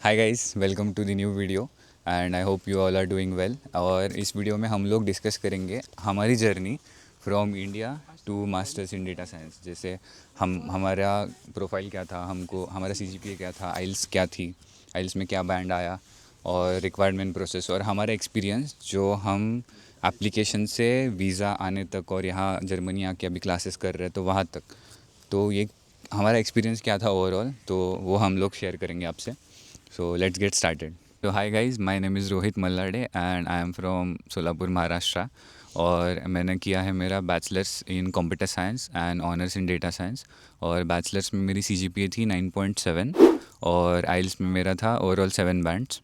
Hi guys, welcome to the new video and I hope you all are doing well. और इस video में हम लोग discuss करेंगे हमारी journey from India to masters in data science. जैसे हमारा प्रोफाइल क्या था, हमको हमारा सीजीपीए क्या था, आइल्स क्या थी, आइल्स में क्या बैंड आया और रिक्वायरमेंट प्रोसेस और हमारा एक्सपीरियंस जो हम एप्लीकेशन से वीज़ा आने तक और यहाँ जर्मनी आके अभी क्लासेस कर रहे हैं तो वहाँ तक। तो ये हमारा एक्सपीरियंस क्या था ओवरऑल, तो वो हम लोग शेयर करेंगे आपसे। So let's get started. So hi guys, my name is Rohit Mallade and I am from Solapur Maharashtra. और मैंने किया है मेरा bachelors in computer science and honours in data science. और बैचलर्स में मेरी सीजीपीए थी 9.7 और आइल्स में मेरा था ओवरऑल 7 बैंड्स।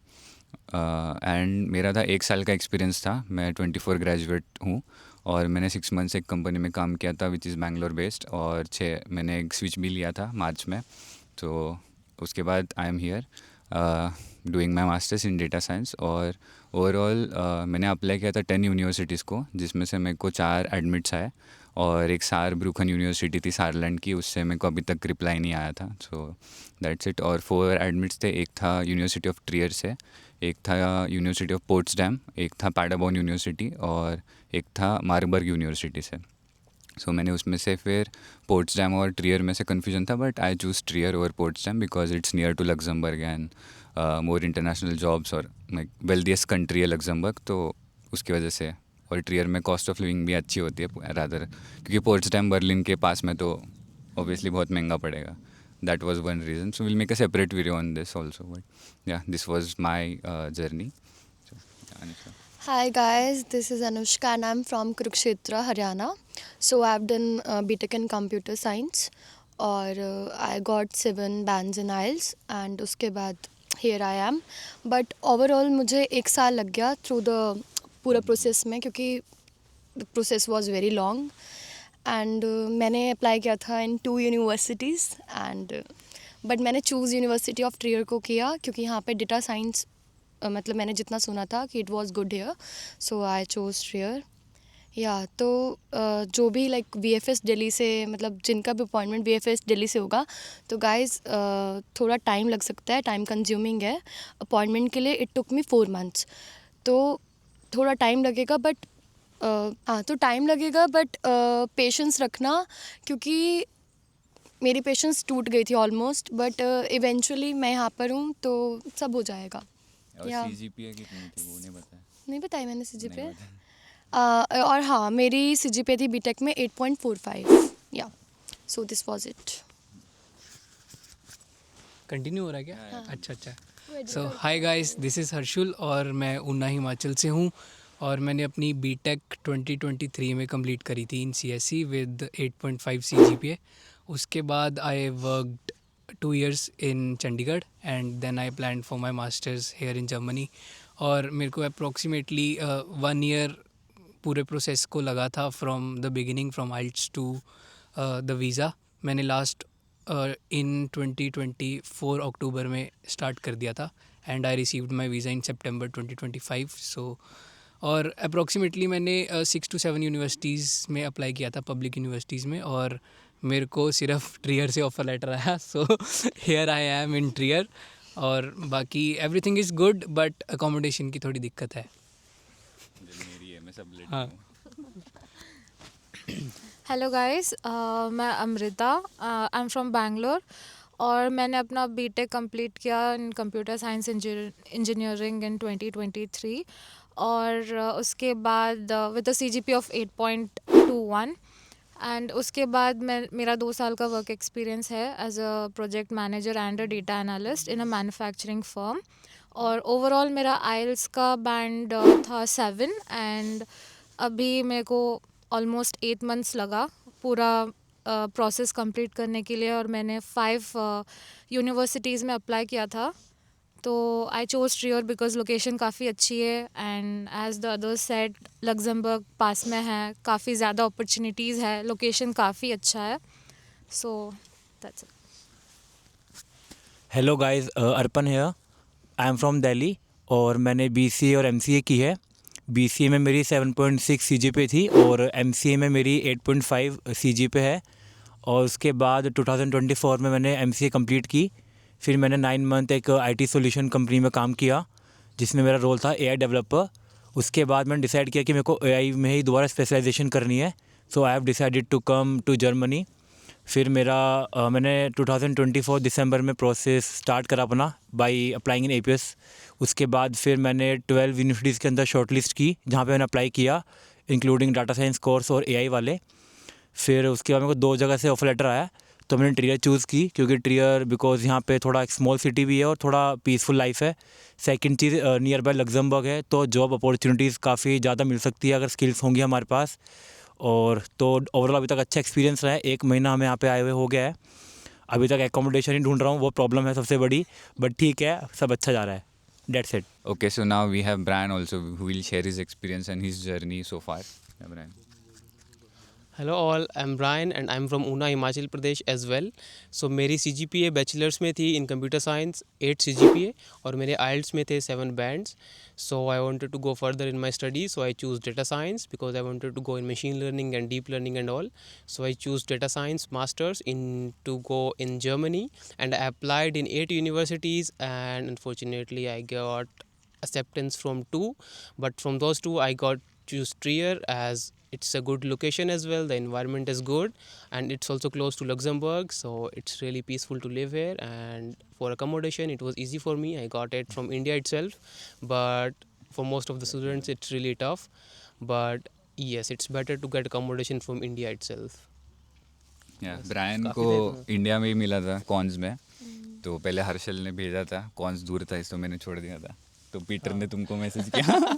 एंड मेरा था 1 साल का एक्सपीरियंस था। मैं 24 ग्रेजुएट हूँ और मैंने 6 मंथ्स एक कंपनी में काम किया था विच इज़ बैंगलोर बेस्ड। और मैंने एक स्विच भी लिया था मार्च में। तो उसके बाद I am here doing my masters in data science. और ओवरऑल मैंने अप्लाई किया था 10 यूनिवर्सिटीज़ को, जिसमें से मेरे को 4 एडमिट्स आए और एक सार ब्रूखन यूनिवर्सिटी थी सारलैंड की, उससे मेरे को अभी तक रिप्लाई नहीं आया था। सो दैट्स इट। और 4 एडमिट्स थे, एक था यूनिवर्सिटी ऑफ ट्रियर से, एक था यूनिवर्सिटी ऑफ पोट्सडैम, एक था पैडाबॉन यूनिवर्सिटी और एक था मार्बर्ग यूनिवर्सिटी से। मैंने उसमें से फिर पोट्सडैम और ट्रियर में से कन्फ्यूजन था, but I choose Trier over Potsdam because it's near to Luxembourg and more international jobs और वेल्दियस्ट कंट्री है लग्जमबर्ग, तो उसकी वजह से। और ट्रियर में कॉस्ट ऑफ लिविंग भी अच्छी होती है रादर, क्योंकि पोट्सडैम बर्लिन के पास में, तो ऑब्वियसली बहुत महंगा पड़ेगा। That was one reason. So will make a separate video on this also, but yeah this was my journey. Hi guys, this is Anushka and I'm from Kurukshetra, Haryana. So I've done BTech in Computer Science और I got 7 bands in IELTS and उसके बाद here I am. But overall मुझे 1 साल लग गया through the पूरा process में, क्योंकि the process was very long and मैंने अप्लाई किया था in 2 यूनिवर्सिटीज़ and बट मैंने चूज़ यूनिवर्सिटी ऑफ ट्रियर को किया क्योंकि यहाँ पे डेटा साइंस मतलब मैंने जितना सुना था कि it was good here, so I chose trier. या तो जो भी लाइक वीएफएस दिल्ली से, मतलब जिनका भी अपॉइंटमेंट वीएफएस दिल्ली से होगा, तो गाइस थोड़ा टाइम लग सकता है, टाइम कंज्यूमिंग है अपॉइंटमेंट के लिए। इट टुक मी 4 मंथ्स, तो थोड़ा टाइम लगेगा, बट हाँ तो टाइम लगेगा, बट पेशेंस रखना, क्योंकि मेरी पेशेंस टूट गई थी ऑलमोस्ट, बट इवेंचुअली मैं यहाँ पर हूँ तो सब हो जाएगा। और या सीजीपीए कितनी थी वो नहीं बताया? नहीं बताई मैंने सीजीपीए। नहीं बताया। और हाँ, मेरी सीजीपीए थी बीटेक में 8.45। Yeah so this was it. Continue हो रहा है क्या? हाँ। अच्छा। So hi guys, this is Harshul और मैं ऊना हिमाचल से हूँ और मैंने अपनी बीटेक 2023 में कंप्लीट करी थी इन सीएसई विद 8.5 सीजीपीए। उसके बाद I worked 2 years in Chandigarh and then I plan for my masters here in Germany. और मेरे को अप्रोक्सीमेटली 1 year पूरे प्रोसेस को लगा था, from the beginning, from IELTS to the visa. मैंने लास्ट इन 2024 अक्टूबर में स्टार्ट कर दिया था and I received my visa in September 2025। So और अप्रोक्सीमेटली मैंने 6 to 7 यूनिवर्सिटीज़ में अप्लाई किया था, पब्लिक यूनिवर्सिटीज़ में, और मेरे को सिर्फ ट्रियर से ऑफ़र लेटर आया। So here I am in trier. और बाकी everything is good, but accommodation की थोड़ी दिक्कत है। मेरी है, मैं सब लेट हाँ। हूँ। हेलो गाइस, मैं Amrita, I am from Bangalore और मैंने अपना बीटेक कंप्लीट किया in computer science engineering in 2023 और उसके बाद with a CGPA of 8.21 and उसके बाद मेरा 2 साल का वर्क एक्सपीरियंस है as a project manager and a data analyst in a manufacturing firm. और ओवरऑल मेरा आइल्स का बैंड था 7 एंड अभी मेरे को ऑलमोस्ट 8 months लगा पूरा प्रोसेस कंप्लीट करने के लिए। और मैंने 5 यूनिवर्सिटीज़ में अप्लाई किया था, तो I chose Trier because location काफ़ी अच्छी है and as the others said Luxembourg पास में है, काफ़ी ज़्यादा अपॉर्चुनिटीज़ है, लोकेशन काफ़ी अच्छा है। So that's it. Hello guys, Arpan है। आई एम फ्रॉम दिल्ली और मैंने बीसीए और एमसीए की है। बीसीए में मेरी 7.6 सीजीपीए थी और एमसीए में मेरी 8.5 सीजीपीए है। और उसके बाद 2024 में मैंने एमसीए कंप्लीट की फिर मैंने 9 मंथ एक IT सॉल्यूशन कंपनी में काम किया जिसमें मेरा रोल था AI डेवलपर। उसके बाद मैंने डिसाइड किया कि मेरे को AI में ही दोबारा स्पेशलाइजेशन करनी है। So I have decided to come to Germany. फिर मैंने 2024 दिसंबर में प्रोसेस स्टार्ट करा अपना बाय अप्लाइंग इन APS। उसके बाद फिर मैंने 12 यूनिवर्सिटीज़ के अंदर शॉर्टलिस्ट की जहाँ पे मैंने अप्लाई किया, इंक्लूडिंग डाटा साइंस कोर्स और AI वाले। फिर उसके बाद मेरे को 2 जगह से ऑफर लेटर आया, तो मैंने ट्रियर चूज़ की क्योंकि ट्रियर बिकॉज़ यहाँ पे थोड़ा एक स्मॉल सिटी भी है और थोड़ा पीसफुल लाइफ है। Second cheese near by Luxembourg है, तो जॉब अपॉर्चुनिटीज़ काफ़ी ज़्यादा मिल सकती है अगर स्किल्स होंगी हमारे पास। और तो ओवरऑल अभी तक अच्छा एक्सपीरियंस रहा है। 1 महीना हमें यहाँ पे आए हुए हो गया है। अभी तक एकोमोडेशन ही ढूंढ रहा हूँ, वो प्रॉब्लम है सबसे बड़ी, बट ठीक है, सब अच्छा जा रहा है। That's it. Okay, so now we have Brian also who will share his experience and his journey so far. Yeah, Brian. Hello all, I am Brian and I am from Una Himachal Pradesh as well. So मेरी CGPA bachelors में थी इन computer science 8 CGPA और मेरे IELTS में थे 7 bands. So I wanted to go further in my study, so I choose data science because I wanted to go in machine learning and deep learning and all. So I choose data science masters in to go in Germany and I applied in 8 universities and unfortunately I got acceptance from 2, but from those 2 I got choose Trier as it's a good location as well, the environment is good and it's also close to Luxembourg, so it's really peaceful to live here. And for accommodation it was easy for me, I got it from India itself, but for most of the students it's really tough, but yes, it's better to get accommodation from India itself. Brian को India में ही मिला था cons में, तो पहले हर्षल ने भेजा था, कॉन्स दूर था इसको मैंने छोड़ दिया था, तो पीटर ने तुमको मैसेज किया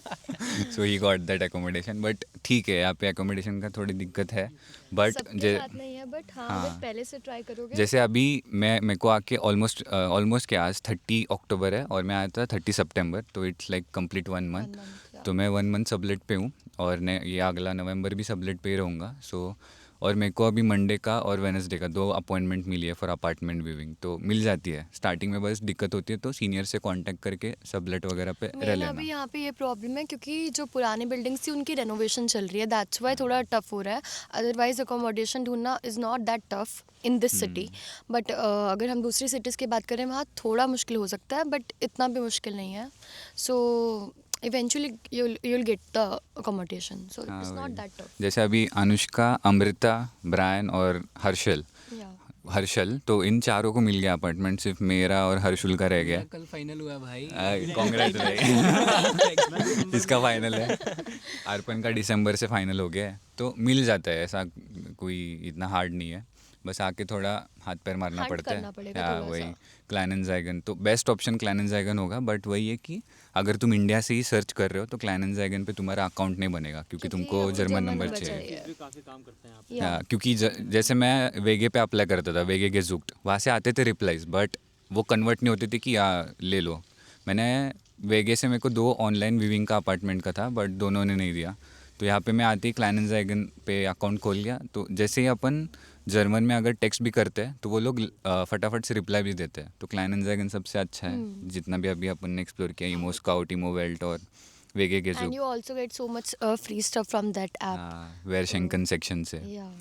so he got that accommodation. But ठीक है, यहाँ पे एकोमोडेशन का थोड़ी दिक्कत है, बट नहीं है, बट हाँ, हाँ। अगर पहले से ट्राई करोगे। जैसे अभी मेरे को आके ऑलमोस्ट क्या आज 30 अक्टूबर है और मैं आया था 30 सितंबर, तो इट्स लाइक कंप्लीट 1 मंथ। तो मैं 1 मंथ सबलेट पे हूँ और ये अगला नवंबर भी सबलेट पे ही रहूँगा। सो और मेरे को अभी मंडे का और वेडनेसडे का 2 अपॉइंटमेंट मिली है फॉर अपार्टमेंट व्यूइंग, तो मिल जाती है। स्टार्टिंग में बस दिक्कत होती है, तो सीनियर से कांटेक्ट करके सबलेट वगैरह पे रह लेना। अभी यहाँ पे ये प्रॉब्लम है क्योंकि जो पुरानी बिल्डिंग्स थी उनकी रेनोवेशन चल रही है, दैट्स वाई थोड़ा टफ हो रहा है। अदरवाइज अकोमोडेशन ढूंढना is not that tough in this city, but अगर हम दूसरी सिटीज़ की बात करें वहाँ थोड़ा मुश्किल हो सकता है, बट इतना भी मुश्किल नहीं है। सो eventually you'll get the accommodation, so it's not that tough. जैसे अभी अनुष्का, अमृता, ब्रायन और हर्षल, तो इन चारों को मिल गया अपार्टमेंट, सिर्फ मेरा और हर्षुल का रह गया। कल फाइनल हुआ भाई, कांग्रेचुलेशन इसका फाइनल है। अर्पण का दिसंबर से फाइनल हो गया है, तो मिल जाता है, ऐसा कोई इतना हार्ड नहीं है, बस आके थोड़ा हाथ पैर मारना पड़ता है। हाँ वही, क्लैनेंजाइगन तो बेस्ट ऑप्शन क्लैनेंजाइगन होगा, बट वही है कि अगर तुम इंडिया से ही सर्च कर रहे हो तो क्लैनेंजाइगन पे तुम्हारा अकाउंट नहीं बनेगा क्योंकि तुमको जर्मन नंबर चाहिए। क्योंकि जैसे मैं वेगे पे अप्लाई करता था, वेगे गेजुक्ट, वहाँ से आते थे रिप्लाईज, बट वो कन्वर्ट नहीं होते थे कि ले लो। मैंने वेगे से मेरे को 2 ऑनलाइन व्यूइंग का अपार्टमेंट का था, बट दोनों ने नहीं दिया, तो यहाँ पे मैं आते ही क्लैनेंजाइगन पे अकाउंट खोल लिया। तो जैसे ही अपन जर्मन में अगर टेक्स्ट भी करते हैं तो वो लोग फटाफट से रिप्लाई भी देते हैं, तो क्लैनेंजाइगन सबसे अच्छा है जितना भी अभी अपन ने एक्सप्लोर किया, इमो स्काउट, इमो वेल्ट और वेगे गेजुक। And you also get so much free stuff from that app. Where Schengen section से, Yeah.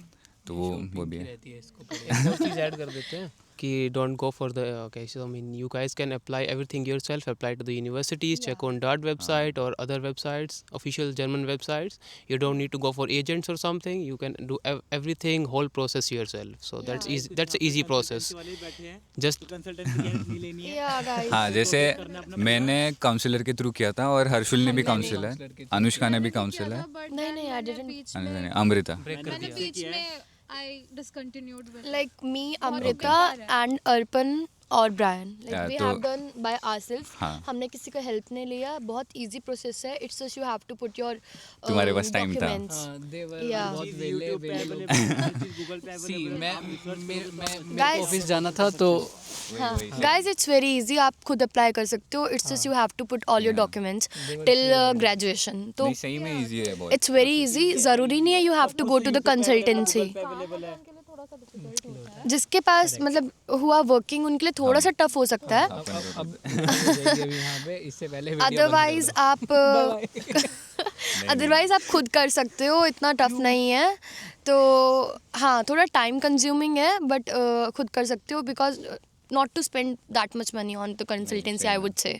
तो वो भी है। एक और चीज़ ऐड कर देते हैं कि don't go for the okay, so I mean you guys can apply everything yourself, apply to the universities, check on dot website और other websites, official German websites. You don't need to go for agents और something, you can do everything, whole process yourself, so that's easy process. Just Yeah, guys. हाँ, जैसे मैंने counsellor के through किया था और हर्षुल ने भी काउंसलर, अनुष्का ने भी काउंसलर, नहीं, I didn't. अमृता। मैंने बीच में I discontinued with Like me, Amrita and Arpan और Brian. Like Yeah, we तो- have done by ourselves. हाँ। हमने किसी का हेल्प नहीं लिया, बहुत इजी प्रोसेस है। It's just you have to put your तुम्हारे पास time था। documents. they were Yeah. बहुत वेले सी मैं Guys. ऑफिस जाना था तो हाँ, guys, it's very easy. आप खुद अप्लाई कर सकते हो। It's just you have to put all your documents till graduation. तो नहीं, सही में इजी है बहुत। it's very easy. ज़रूरी नहीं है you have to go to the consultancy. जिसके पास मतलब हुआ वर्किंग, उनके लिए थोड़ा सा टफ हो सकता है। अब यहाँ पे इससे पहले अदरवाइज आप खुद कर सकते हो, इतना टफ नहीं है। तो हाँ, थोड़ा टाइम कंज्यूमिंग है, बट खुद कर सकते हो because not to spend that much money on the consultancy, I would say.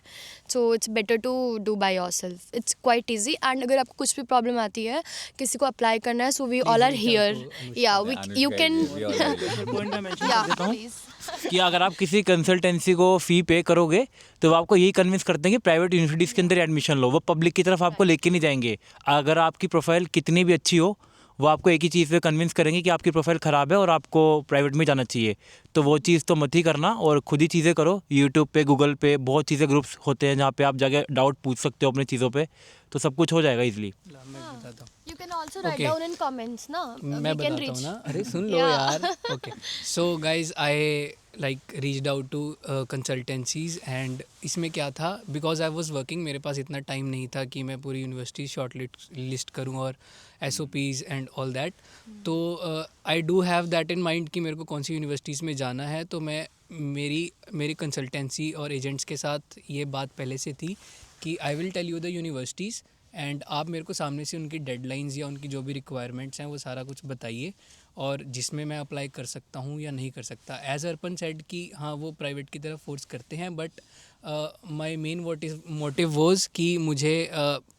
So it's better to do by yourself. It's quite easy. And अगर आपको कुछ भी problem आती है, किसी को apply करना है, so we all are here. Yeah, you can. Point मैं मेंशन Yeah, कर देता हूँ please. कि अगर आप किसी कंसल्टेंसी को फ़ी पे करोगे तो वो आपको यही कन्विंस करते हैं कि प्राइवेट यूनिवर्सिटीज़ के अंदर एडमिशन लो, वो पब्लिक की तरफ आपको लेके नहीं जाएंगे। अगर आपकी प्रोफाइल कितनी भी अच्छी हो, वो आपको एक ही चीज़ पे कन्विंस करेंगे कि आपकी प्रोफाइल ख़राब है और आपको प्राइवेट में जाना चाहिए। तो वो चीज़ तो मत ही करना और खुद ही चीज़ें करो। यूट्यूब पे, गूगल पे बहुत चीज़ें ग्रुप्स होते हैं जहाँ पे आप जाके डाउट पूछ सकते हो अपनी चीज़ों पे, तो सब कुछ हो जाएगा ईजिली। मैं बताता हूँ। You can also write Okay. down in comments, ना? मैं We can बताता हूँ reach. ना, अरे सुन लो Yeah. यार। Okay, so guys I like reached out to consultancies and इसमें क्या था, बिकॉज आई वाज वर्किंग, मेरे पास इतना टाइम नहीं था कि मैं पूरी यूनिवर्सिटी शॉर्ट लिस्ट करूँ और SOPs एंड ऑल दैट। तो I do have that in mind कि मेरे को कौन सी यूनिवर्सिटीज़ में जाना है। तो मैं मेरी कंसल्टेंसी और एजेंट्स के साथ ये बात पहले से थी कि I will tell you the universities and आप मेरे को सामने से उनकी डेडलाइंस या उनकी जो भी रिक्वायरमेंट्स हैं वो सारा कुछ बताइए और जिसमें मैं अप्लाई कर सकता हूँ या नहीं कर सकता। एज अर्पन सेड कि हाँ वो प्राइवेट की तरफ फोर्स करते हैं, but my main motive was कि मुझे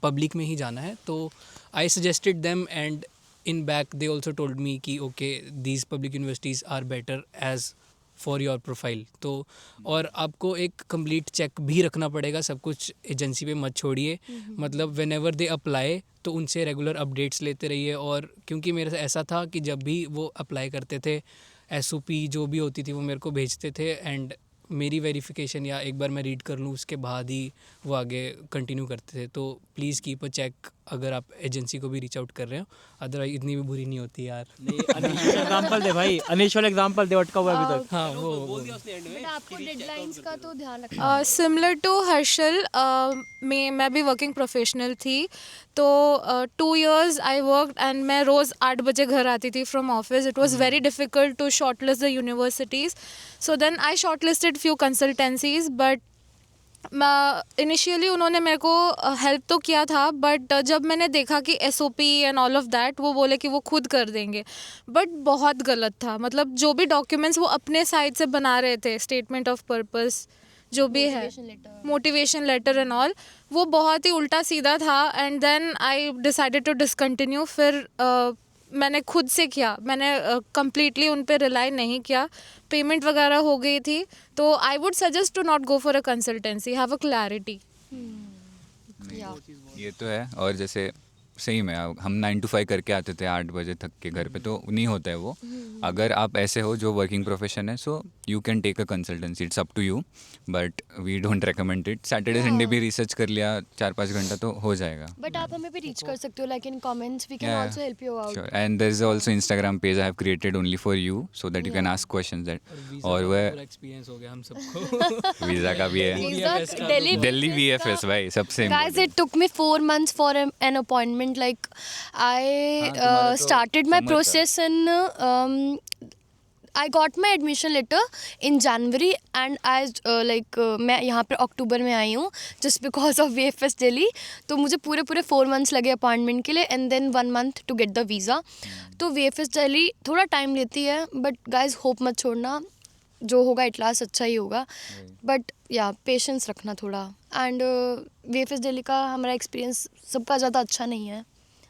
पब्लिक में ही जाना है। तो I suggested them and in back they also told me कि okay these public universities are better as for your profile. तो और आपको एक कंप्लीट चेक भी रखना पड़ेगा, सब कुछ एजेंसी पे मत छोड़िए। मतलब वेन एवर दे अप्लाई तो उनसे रेगुलर अपडेट्स लेते रहिए। और क्योंकि मेरे से ऐसा था कि जब भी वो अप्लाई करते थे SOP जो भी होती थी वो मेरे को भेजते थे एंड मेरी वेरिफिकेशन या एक बार मैं रीड कर लूँ उसके बाद ही वो आगे कंटिन्यू करते थे। तो प्लीज़ कीप अ चेक अगर आप एजेंसी को भी रीच आउट कर रहे हो, अदरवाइज इतनी भी बुरी नहीं होती यार। अनिश एग्जांपल दे भाई, अनिश वाला एग्जांपल दे, अटका हुआ है अभी तक। हाँ वो But आपको deadlines का तो ध्यान रखना। सिमिलर टू हर्षल, मैं भी वर्किंग प्रोफेशनल थी। तो 2 years आई वर्क एंड मैं रोज़ 8 बजे घर आती थी from office. It was very difficult to shortlist the universities. So then I shortlisted few consultancies, but initially उन्होंने मेरे को हेल्प तो किया था, बट जब मैंने देखा कि SOP and all of that वो बोले कि वो खुद कर देंगे, बट बहुत गलत था। मतलब जो भी डॉक्यूमेंट्स वो अपने साइड से बना रहे थे, स्टेटमेंट ऑफ पर्पस जो भी है, मोटिवेशन लेटर एंड ऑल, वो बहुत ही उल्टा सीधा था। And then I decided to discontinue. फिर मैंने खुद से किया, मैंने कम्प्लीटली उन पे रिलाई नहीं किया। पेमेंट वगैरह हो गई थी। तो I would suggest to not go for a consultancy, have a clarity. ये तो है। और जैसे सही में हम 9 to 5 करके आते थे 8 बजे तक के घर पे, तो नहीं होता है वो। अगर आप ऐसे हो जो वर्किंग प्रोफेशन है, so you can take a consultancy, it's up to you, but we don't recommend it. Saturday Sunday भी रिसर्च कर लिया 4-5 घंटा तो हो जाएगा। But आप हमें भी reach कर सकते हो, like in comments we can also help you out. Sure. And there is also Instagram page I have created only for you, so that you can ask questions that। और वह पूरा experience हो गया हम सबको। वीज़ा का भी है, Visa, Delhi VFS भाई सबसे Guys, it took me 4 months for an appointment. Like I तुम्हारा तो started my summer था। process in I got my admission letter in January and मैं यहाँ पे अक्टूबर में आई हूँ just because of VFS Delhi। तो मुझे पूरे 4 months लगे अपॉइंटमेंट के लिए and then 1 month to get the visa। तो VFS Delhi थोड़ा टाइम लेती है, but guys hope मत छोड़ना, जो होगा एट लास्ट अच्छा ही होगा। बट या पेशेंस रखना थोड़ा। एंड VFS दिल्ली का हमारा एक्सपीरियंस सबका ज़्यादा अच्छा नहीं है,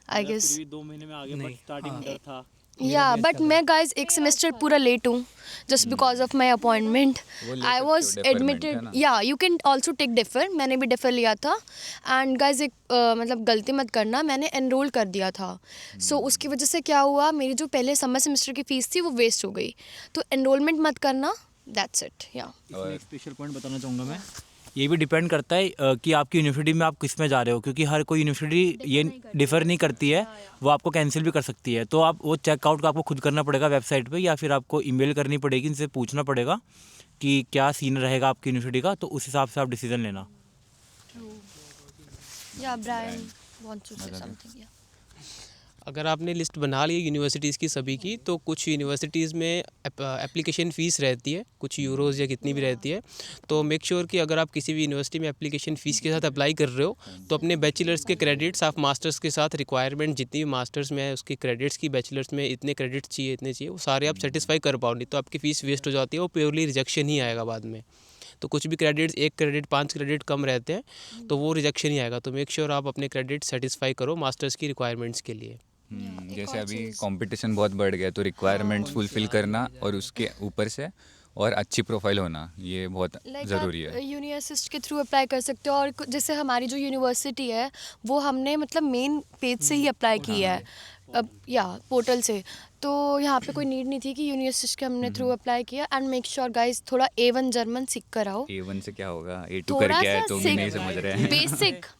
आई गेस। 2 महीने में आगे, नहीं, बट स्टार्टिंग में डर था। या बट मैं गाइज एक सेमेस्टर पूरा लेट हूँ just because of my appointment. वो ले आई सकते वॉज हो, deferment है एडमिटेड। ना? या you can also take defer, मैंने भी डिफर लिया था। एंड गाइज एक मतलब गलती मत करना, मैंने एनरोल कर दिया था। सो उसकी वजह से क्या हुआ, मेरी जो पहले समर सेमेस्टर की फ़ीस थी वो वेस्ट हो गई। तो एनरोलमेंट मत करना, दैट्स इट। या इसमें एक स्पेशल पॉइंट बताना चाहूँगा मैं, ये भी डिपेंड करता है कि आपकी यूनिवर्सिटी में आप किस में जा रहे हो, क्योंकि हर कोई यूनिवर्सिटी ये डिफ़र नहीं करती है, वो आपको कैंसिल भी कर सकती है। तो आप वो चेकआउट का आपको खुद करना पड़ेगा वेबसाइट पे, या फिर आपको ईमेल करनी पड़ेगी, इनसे पूछना पड़ेगा कि क्या सीन रहेगा आपकी यूनिवर्सिटी का, तो उस हिसाब से आप डिसीजन लेना। या Brian wants to say something. या अगर आपने लिस्ट बना ली यूनिवर्सिटीज़ की सभी की, तो कुछ यूनिवर्सिटीज़ में एप्लीकेशन फ़ीस रहती है, कुछ यूरोज़ या कितनी भी रहती है। तो मेक श्योर कि अगर आप किसी भी यूनिवर्सिटी में एप्लीकेशन फ़ीस के साथ अप्लाई कर रहे हो, तो अपने बैचलर्स के क्रेडिट्स आप मास्टर्स के साथ रिक्वायरमेंट जितनी भी मास्टर्स में है उसकी क्रेडिट्स की, बैचलर्स में इतने क्रेडिट्स चाहिए, इतने चाहिए, वो सारे आप सेटिस्फाई कर पाओ, नहीं तो आपकी फ़ीस वेस्ट हो जाती है, वो प्योरली रिजेक्शन ही आएगा बाद में। तो कुछ भी क्रेडिट्स 1 क्रेडिट 5 क्रेडिट कम रहते हैं तो वो रिजेक्शन ही आएगा। तो मेक श्योर आप अपने क्रेडिट सेटिस्फाई करो मास्टर्स की रिक्वायरमेंट्स के लिए। जैसे अभी कंपटीशन बहुत बढ़ गया तो रिक्वायरमेंट्स फुलफिल करना और उसके ऊपर से और अच्छी प्रोफाइल होना ये बहुत ज़रूरी है। यूनिवर्सिस्ट के थ्रू अप्लाई कर सकते हो, और जैसे हमारी जो यूनिवर्सिटी है वो हमने मतलब मेन पेज से ही अप्लाई किया है, अब या पोर्टल से, तो यहाँ पे कोई नीड नहीं थी कि यूनिवर्सिटी के हमने थ्रू अप्लाई किया। एंड मेक श्योर गाइस थोड़ा A1 जर्मन सीख कर आओ। A1 से क्या होगा, A2 थोड़ा करके है सा तो भी नहीं समझ रहे हैं।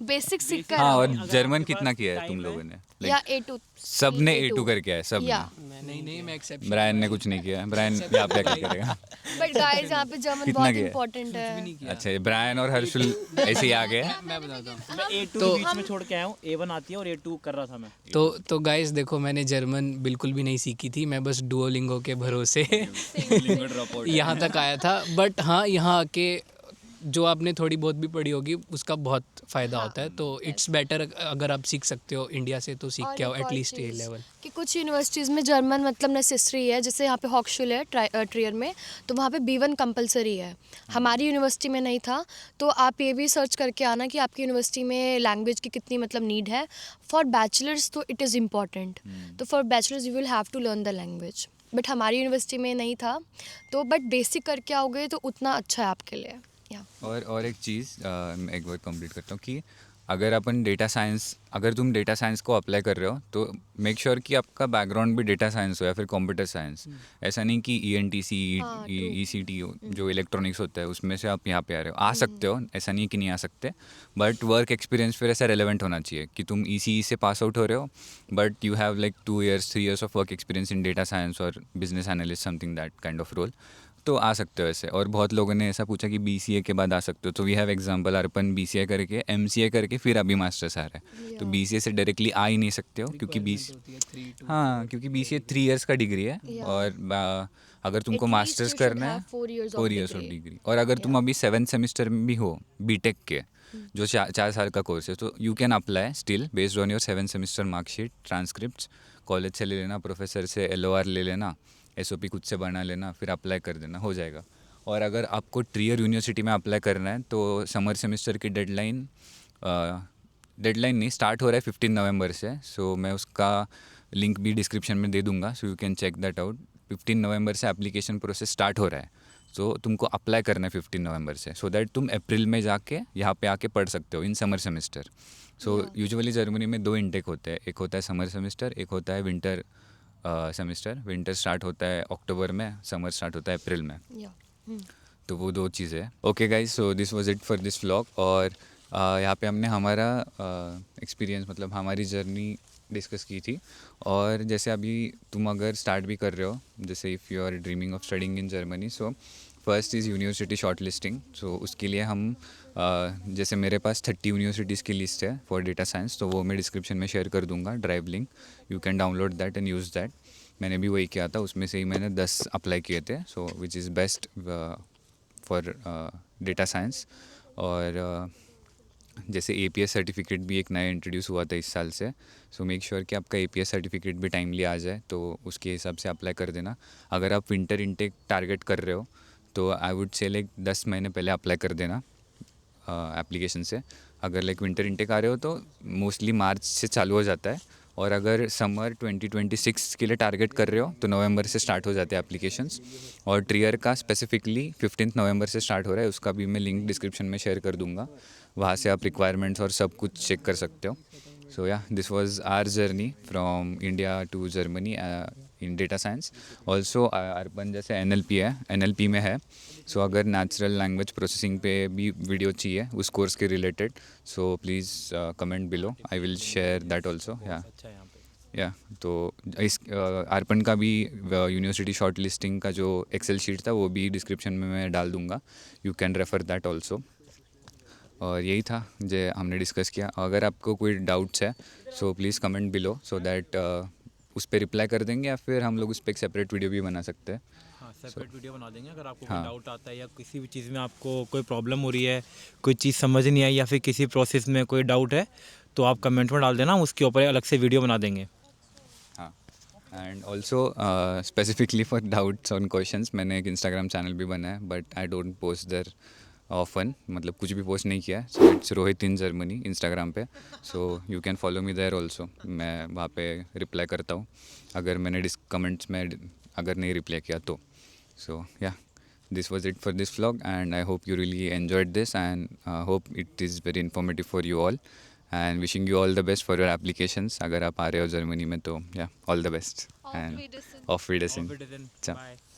बेसिक सीख कर हाँ, आओ। और जर्मन कितना किया है तुम लोगों ने? या Like, A2 सब ने A2 करके है, सब या ने। नहीं मैं एक्सेप्ट ब्रायन ने कुछ नहीं किया, ब्रायन यहाँ पे क्या करेगा? बट गाइस यहाँ पे जर्मन कितना बहुत किया है? इंपॉर्टेंट है। अच्छा, ये ब्रायन और हर्षुल ऐसे ही आ गए। मैं बताता हूँ। मैं A2 के बीच में छोड़ के आया हूँ, A1 आती है और A2 कर रहा था मैं। तो गाइस देखो, मैंने जर्मन बिल्कुल भी नहीं सीखी थी, मैं बस डुओलिंगो के भरोसे यहाँ तक आया था। बट हाँ, यहाँ आके जो आपने थोड़ी बहुत भी पढ़ी होगी उसका बहुत फ़ायदा होता है। तो इट्स बेटर अगर आप सीख सकते हो इंडिया से तो सीख और के आओ एक और एटलीस्ट चीज़, A लेवल। कि कुछ यूनिवर्सिटीज़ में जर्मन मतलब नेसेसरी है, जैसे यहाँ पे हॉक्सुल है ट्रियर में, तो वहाँ पे B1 कंपलसरी है। हमारी यूनिवर्सिटी में नहीं था, तो आप ये भी सर्च करके आना कि आपकी यूनिवर्सिटी में लैंग्वेज की कितनी मतलब नीड है। फॉर बैचलर्स तो इट इज़ इम्पॉर्टेंट, तो for bachelors you will have to learn the language, but हमारी यूनिवर्सिटी में नहीं था, तो बट बेसिक करके आओगे तो उतना अच्छा है आपके लिए। या और एक चीज़ एक बार कंप्लीट करता हूँ कि अगर तुम डेटा साइंस को अप्लाई कर रहे हो तो मेक श्योर कि आपका बैकग्राउंड भी डेटा साइंस हो या फिर कंप्यूटर साइंस। ऐसा नहीं कि ENTC ECT जो इलेक्ट्रॉनिक्स होता है उसमें से आप यहाँ पे आ रहे हो, आ सकते हो, ऐसा नहीं कि नहीं आ सकते, बट वर्क एक्सपीरियंस फिर ऐसा रेलेवेंट होना चाहिए कि तुम ECE से पास आउट हो रहे हो but you have like 2 years 3 years of work experience in data science और business analyst something that kind of role, तो आ सकते हो ऐसे। और बहुत लोगों ने ऐसा पूछा कि BCA के बाद आ सकते हो, तो we have example, Arpan BCA करके MCA करके फिर अभी मास्टर्स आ रहा है। तो BCA से डायरेक्टली आ ही नहीं सकते हो क्योंकि क्योंकि BCA 3 years का डिग्री है और अगर तुमको At least masters you should करना है have 4 years 4 of years of degree. Degree, और अगर तुम अभी 7th सेमेस्टर में भी हो BTech के जो 4 साल का कोर्स है, तो you can apply still based on your 7th semester marksheet, transcript college से ले लेना, प्रोफेसर से LOR ले लेना, SOP खुद से बना लेना, फिर अप्लाई कर देना, हो जाएगा। और अगर आपको ट्रियर यूनिवर्सिटी में अप्लाई करना है तो समर सेमेस्टर की डेडलाइन नहीं, स्टार्ट हो रहा है 15 नवंबर से। सो मैं उसका लिंक भी डिस्क्रिप्शन में दे दूंगा, so you can check that out. 15 नवंबर से एप्लीकेशन प्रोसेस स्टार्ट हो रहा है, सो तुमको अप्लाई करना है 15 नवंबर से, सो दैट तुम अप्रैल में जाके यहाँ पे आके पढ़ सकते हो in summer semester. So usually Germany में 2 इंटेक होते हैं, एक होता है समर सेमेस्टर, एक होता है विंटर सेमेस्टर। विंटर स्टार्ट होता है अक्टूबर में, समर स्टार्ट होता है अप्रैल में। तो वो 2 चीज़ें हैं। Okay guys, so this was it for this vlog. और यहाँ पे हमने हमारा एक्सपीरियंस मतलब हमारी जर्नी डिस्कस की थी। और जैसे अभी तुम अगर स्टार्ट भी कर रहे हो, जैसे if you are dreaming of studying in Germany, so first is university short listing. सो उसके लिए हम जैसे मेरे पास 30 यूनिवर्सिटीज़ की लिस्ट है फॉर डेटा साइंस, तो वो मैं डिस्क्रिप्शन में शेयर कर दूंगा, drive link, you can download that and use that. मैंने भी वही किया था, उसमें से ही मैंने 10 अप्लाई किए थे, so which is best for data science. और जैसे APS सर्टिफिकेट भी एक नया इंट्रोड्यूस हुआ था इस साल से, सो मेक श्योर कि आपका APS सर्टिफिकेट भी टाइमली आ जाए, तो उसके हिसाब से अप्लाई कर देना। अगर आप विंटर इनटेक टारगेट कर रहे हो तो आई वुड से लाइक 10 महीने पहले अप्लाई कर देना एप्लीकेशन से। अगर लाइक विंटर इनटेक आ रहे हो तो मोस्टली मार्च से चालू हो जाता है, और अगर समर 2026 के लिए टारगेट कर रहे हो तो नवंबर से स्टार्ट हो जाते हैं एप्लीकेशंस। और ट्रियर का स्पेसिफिकली 15 नवंबर से स्टार्ट हो रहा है, उसका भी मैं लिंक डिस्क्रिप्शन में शेयर कर दूंगा, वहाँ से आप रिक्वायरमेंट्स और सब कुछ चेक कर सकते हो। So yeah this was our journey from India to Germany in data science. Also Arpan जैसे NLP में है, सो अगर नेचुरल लैंग्वेज प्रोसेसिंग पे भी वीडियो चाहिए उस कोर्स के related, so please comment below, I will share that also. या तो इस अर्पण का भी यूनिवर्सिटी शॉर्ट लिस्टिंग का जो एक्सेल शीट था वो भी डिस्क्रिप्शन में मैं डाल दूंगा, you can refer that also. और यही था जो हमने डिस्कस किया. अगर आपको कोई डाउट्स है so please comment below so that उस पर रिप्लाई कर देंगे या फिर हम लोग उस पर एक सेपरेट वीडियो भी बना सकते हैं. हाँ, सेपरेट वीडियो बना देंगे. अगर आपको हाँ. कोई डाउट आता है या किसी भी चीज़ में आपको कोई प्रॉब्लम हो रही है, कोई चीज़ समझ नहीं आई या फिर किसी प्रोसेस में कोई डाउट है, तो आप कमेंट में डाल देना, उसके ऊपर अलग से वीडियो बना देंगे. हाँ. And also specifically for doubts on questions मैंने एक इंस्टाग्राम चैनल भी बनाया है, but I don't post there often, मतलब कुछ भी पोस्ट नहीं किया है. So it's Rohit in Germany Instagram पे. So you can follow me there also. मैं वहाँ पे रिप्लाई करता हूँ अगर मैंने कमेंट्स में अगर नहीं रिप्लाई किया तो. सो या this was it for this vlog, and I hope you really enjoyed this, and hope it is very informative for you all, and wishing you all the best for your applications. अगर आप आ रहे हो Germany में तो yeah all the best and ऑफ विडर्सन. Auf Wiedersehen. Ciao. Bye.